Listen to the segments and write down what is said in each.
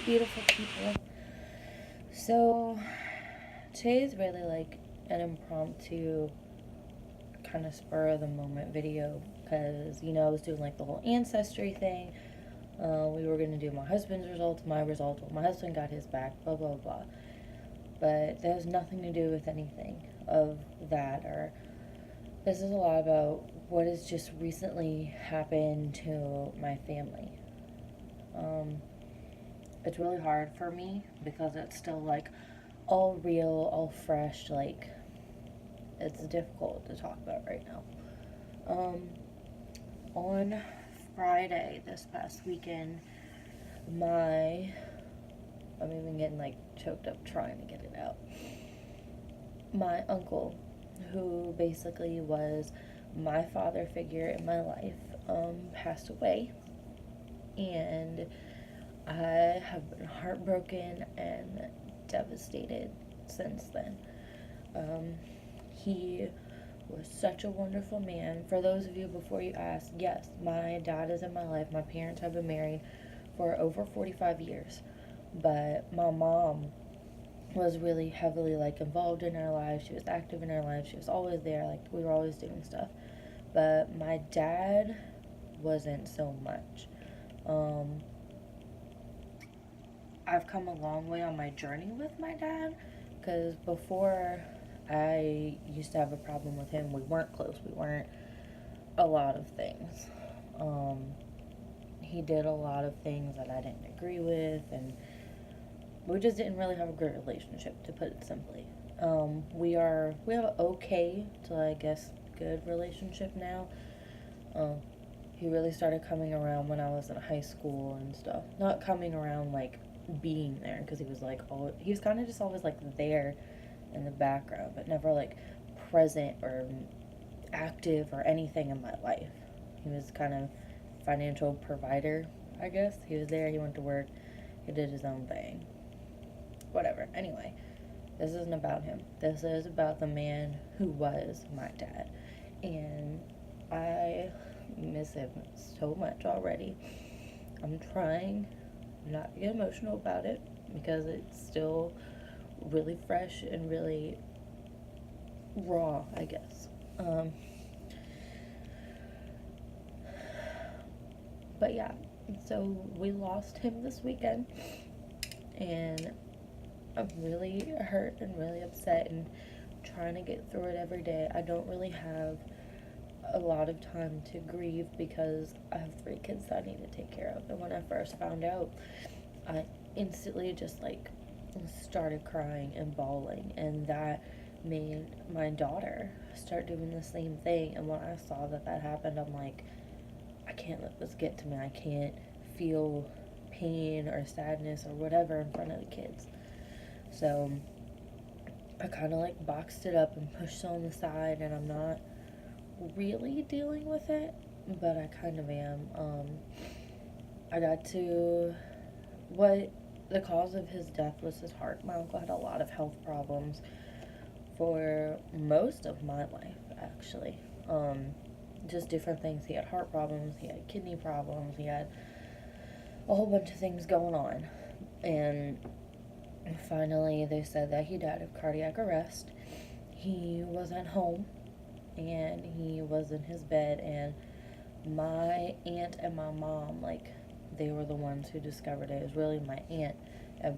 beautiful people. So, today is really like an impromptu kind of spur of the moment video because, I was doing like the whole ancestry thing. We were going to do my husband's results, my results. Well, my husband got his back, blah, blah, blah. But that has nothing to do with anything of that. Or this is a lot about what has just recently happened to my family. Um, it's really hard for me because it's still like all real, all fresh. Like, it's difficult to talk about right now. Um, on Friday this past weekend, my I'm even getting like choked up trying to get it out. My uncle, who basically was my father figure in my life, passed away, and I have been heartbroken and devastated since then. Um, he was such a wonderful man. For those of you before you ask, yes, my dad is in my life. My parents have been married for over 45 years. But my mom was really heavily like involved in our lives. She was active in our lives. She was always there. Like we were always doing stuff. But my dad wasn't so much. Um, I've come a long way on my journey with my dad because before I used to have a problem with him. We weren't close. We weren't a lot of things. Um, he did a lot of things that I didn't agree with, and we just didn't really have a great relationship, to put it simply. We have an okay to I guess good relationship now. Um, he really started coming around when I was in high school and stuff. Not coming around like being there because he was like he was kind of just always like there in the background, but never like present or active or anything in my life. He was kind of financial provider, I guess. He was there. He went to work. He did his own thing. Whatever. Anyway, this isn't about him. This is about the man who was my dad. And I miss him so much already. I'm trying not to get emotional about it because it's still really fresh and really raw, I guess. But yeah, so we lost him this weekend, and I'm really hurt and really upset and trying to get through it every day. I don't really have a lot of time to grieve because I have 3 kids that I need to take care of. And when I first found out, I instantly just like started crying and bawling, and that made my daughter start doing the same thing. And when I saw that happened, I'm like, I can't let this get to me. I can't feel pain or sadness or whatever in front of the kids. So I kind of like boxed it up and pushed it on the side, and I'm not really dealing with it, but I kind of am. I got to what the cause of his death was his heart. My uncle had a lot of health problems for most of my life, actually. Just different things. He had heart problems, he had kidney problems, he had a whole bunch of things going on. And finally, they said that he died of cardiac arrest. He was at home and he was in his bed, and my aunt and my mom, like, they were the ones who discovered it. It was really my aunt,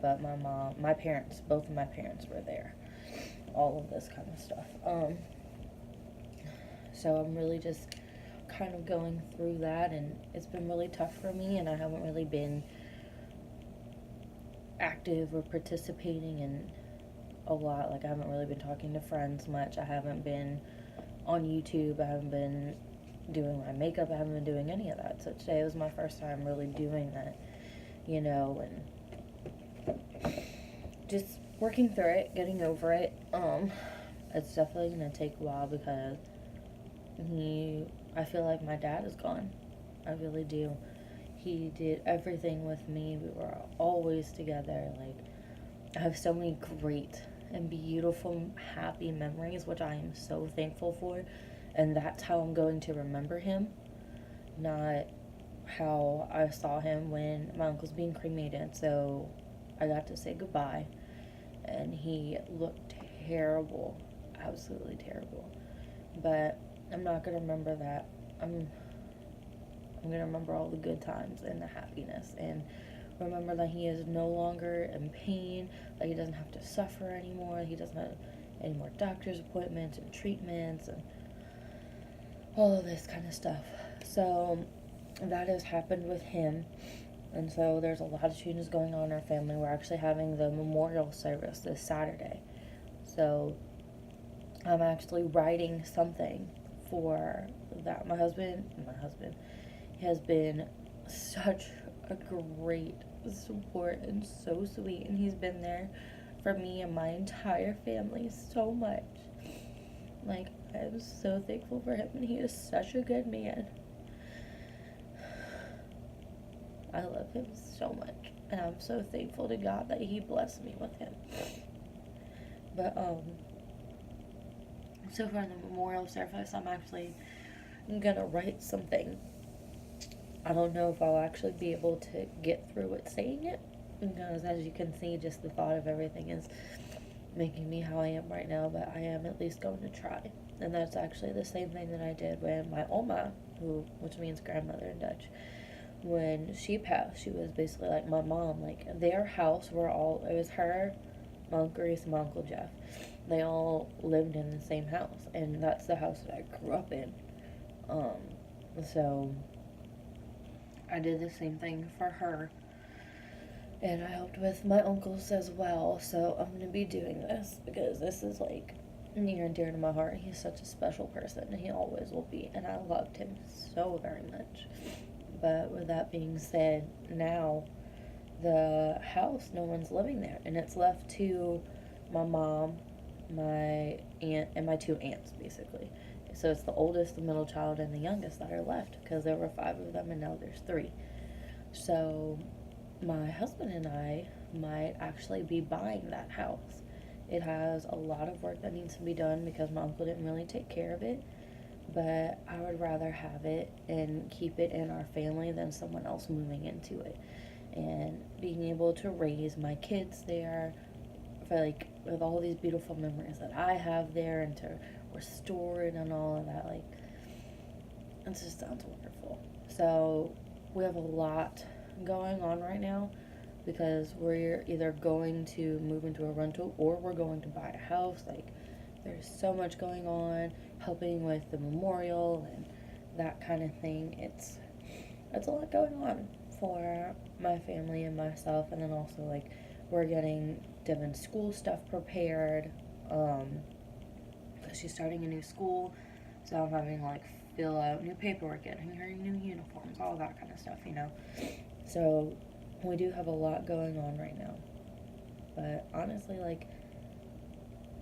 but my mom, my parents, both of my parents were there. All of this kind of stuff. So I'm really just kind of going through that, and it's been really tough for me, and I haven't really been active or participating in a lot. Like, I haven't really been talking to friends much. I haven't been on YouTube. I haven't been doing my makeup. I haven't been doing any of that. So today was my first time really doing that, and just working through it, getting over it. It's definitely gonna take a while because I feel like my dad is gone. I really do. He did everything with me. We were always together. Like, I have so many great and beautiful, happy memories, which I am so thankful for. And that's how I'm going to remember him. Not how I saw him when my uncle's being cremated, so I got to say goodbye, and he looked terrible, absolutely terrible. But I'm not gonna remember that. I'm gonna remember all the good times and the happiness, and remember that he is no longer in pain, that he doesn't have to suffer anymore, he doesn't have any more doctor's appointments and treatments and all of this kind of stuff. So that has happened with him. And so there's a lot of changes going on in our family. We're actually having the memorial service this Saturday. So I'm actually writing something for that. My husband has been such a great support and so sweet, and he's been there for me and my entire family so much. Like, I'm so thankful for him, and he is such a good man. I love him so much, and I'm so thankful to God that he blessed me with him. But so for the memorial service, I'm actually gonna write something. I don't know if I'll actually be able to get through it saying it, because as you can see, just the thought of everything is making me how I am right now, but I am at least going to try. And that's actually the same thing that I did when my Oma, which means grandmother in Dutch, when she passed, she was basically like my mom. Like, their house it was her, my Uncle Reese, and my Uncle Jeff. They all lived in the same house, and that's the house that I grew up in. So I did the same thing for her, and I helped with my uncles as well. So I'm gonna be doing this because this is like near and dear to my heart. He's such a special person, and he always will be, and I loved him so very much. But with that being said, now the house, no one's living there, and it's left to my mom, my aunt, and my two aunts, basically. So it's the oldest, the middle child, and the youngest that are left, because there were 5 of them, and now there's 3. So my husband and I might actually be buying that house. It has a lot of work that needs to be done because my uncle didn't really take care of it, but I would rather have it and keep it in our family than someone else moving into it. And being able to raise my kids there, for like with all these beautiful memories that I have there, and to restore it and all of that, like, it just sounds wonderful. So we have a lot going on right now because we're either going to move into a rental or we're going to buy a house. Like, there's so much going on, helping with the memorial and that kind of thing. It's a lot going on for my family and myself, and then also like we're getting Devon's school stuff prepared because she's starting a new school, so I'm having to like fill out new paperwork, getting her new uniforms, all that kind of stuff, you know. So we do have a lot going on right now, but honestly, like,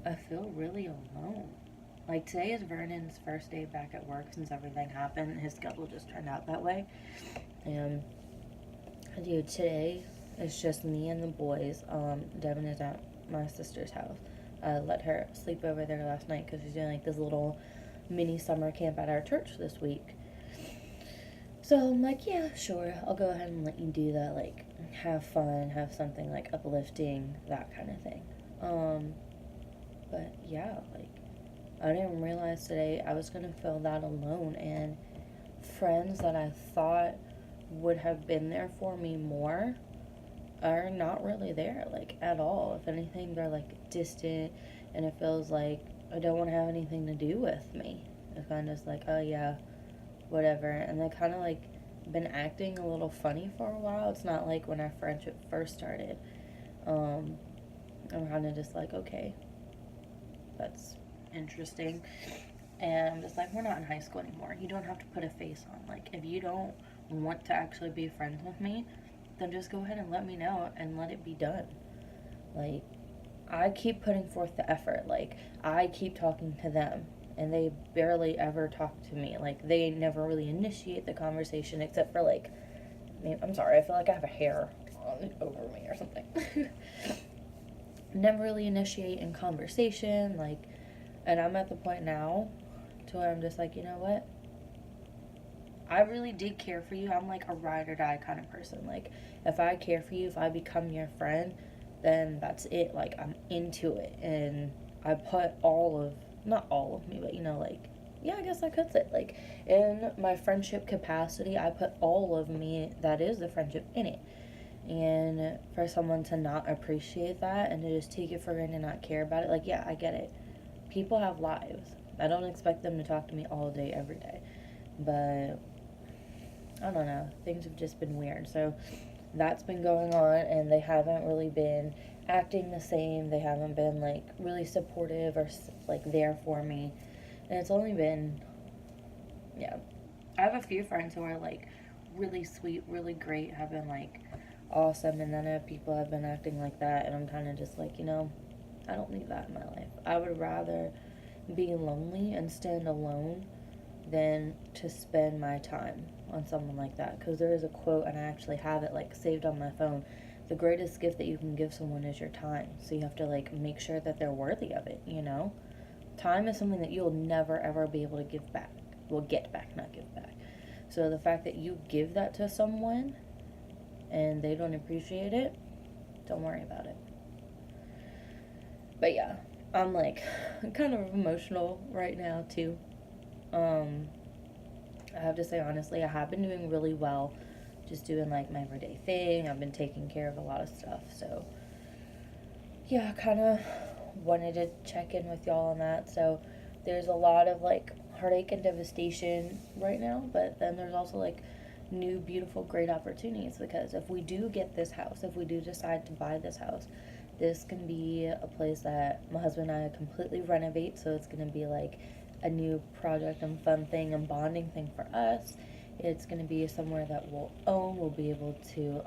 I feel really alone. Like, today is Vernon's first day back at work since everything happened. His schedule just turned out that way. And, dude, today it's just me and the boys. Devon is at my sister's house. I let her sleep over there last night because she's doing, like, this little mini summer camp at our church this week. So I'm like, yeah, sure, I'll go ahead and let you do that. Like, have fun, have something, like, uplifting, that kind of thing. But, yeah, like, I didn't realize today I was going to feel that alone, and friends that I thought would have been there for me more are not really there, like, at all. If anything, they're, like, distant, and it feels like I don't want to have anything to do with me. It's kind of just like, oh, yeah, whatever. And they kind of, like, been acting a little funny for a while. It's not like when our friendship first started. I'm kind of just like, okay, that's interesting. And I'm just like, we're not in high school anymore. You don't have to put a face on. Like, if you don't want to actually be friends with me, then just go ahead and let me know and let it be done. Like, I keep putting forth the effort. Like, I keep talking to them, and they barely ever talk to me. Like, they never really initiate the conversation, except for, like, I'm sorry, I feel like I have a hair over me or something. Never really initiate in conversation, like, and I'm at the point now to where I'm just like, you know what? I really did care for you. I'm like a ride or die kind of person. Like, if I care for you, if I become your friend, then that's it. Like, I'm into it. And I put all of, not all of me, but like, yeah, I guess I could say, like, in my friendship capacity, I put all of me that is the friendship in it. And for someone to not appreciate that and to just take it for granted and not care about it, like, yeah, I get it. People have lives. I don't expect them to talk to me all day, every day. But I don't know. Things have just been weird. So that's been going on, and they haven't really been acting the same. They haven't been like really supportive or like there for me. And it's only been, yeah. I have a few friends who are like really sweet, really great, have been like awesome, and then I have people have been acting like that, and I'm kind of just like, I don't need that in my life. I would rather be lonely and stand alone than to spend my time on someone like that. Because there is a quote, and I actually have it like saved on my phone. The greatest gift that you can give someone is your time. So you have to like make sure that they're worthy of it. Time is something that you'll never ever be able to give back. Well, get back, not give back. So the fact that you give that to someone and they don't appreciate it, don't worry about it. But yeah, I'm like kind of emotional right now too. I have to say honestly, I have been doing really well, just doing like my everyday thing. I've been taking care of a lot of stuff, so yeah, kind of wanted to check in with y'all on that. So there's a lot of like heartache and devastation right now, but then there's also like new, beautiful, great opportunities, because if we do get this house, if we do decide to buy this house, this can be a place that my husband and I completely renovate. So it's going to be like a new project and fun thing and bonding thing for us. It's going to be somewhere that we'll own. We'll be able to,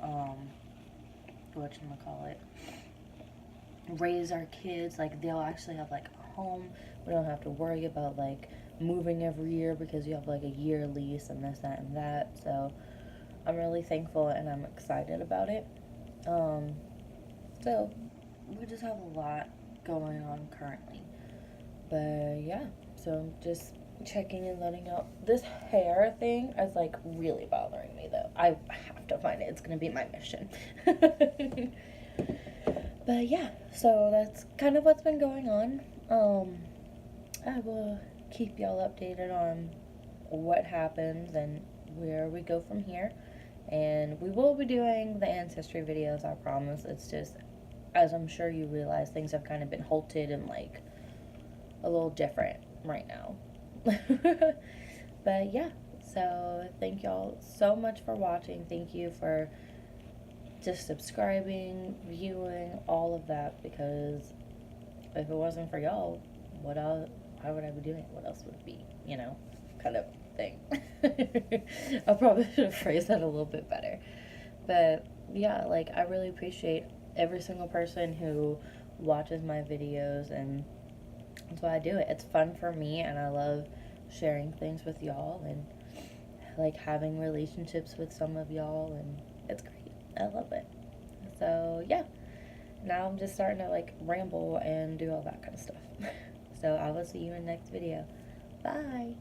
whatchamacallit, raise our kids. Like, they'll actually have like a home. We don't have to worry about like moving every year because you have like a year lease and this, that, and that. So I'm really thankful and I'm excited about it. So we just have a lot going on currently. But yeah, so I'm just checking and letting out. This hair thing is like really bothering me though. I have to find it. It's gonna be my mission. But yeah, so that's kind of what's been going on. I will keep y'all updated on what happens and where we go from here. And we will be doing the ancestry videos, I promise. It's just, as I'm sure you realize, things have kind of been halted and like a little different right now. But yeah, so thank y'all so much for watching. Thank you for just subscribing, viewing, all of that, because if it wasn't for y'all, what else, why would I be doing it? What else would it be, kind of thing. I probably should have phrased that a little bit better. But yeah, like, I really appreciate every single person who watches my videos, and that's why I do it. It's fun for me, and I love sharing things with y'all and like having relationships with some of y'all, and it's great. I love it. So yeah, now I'm just starting to like ramble and do all that kind of stuff. So I will see you in the next video. Bye.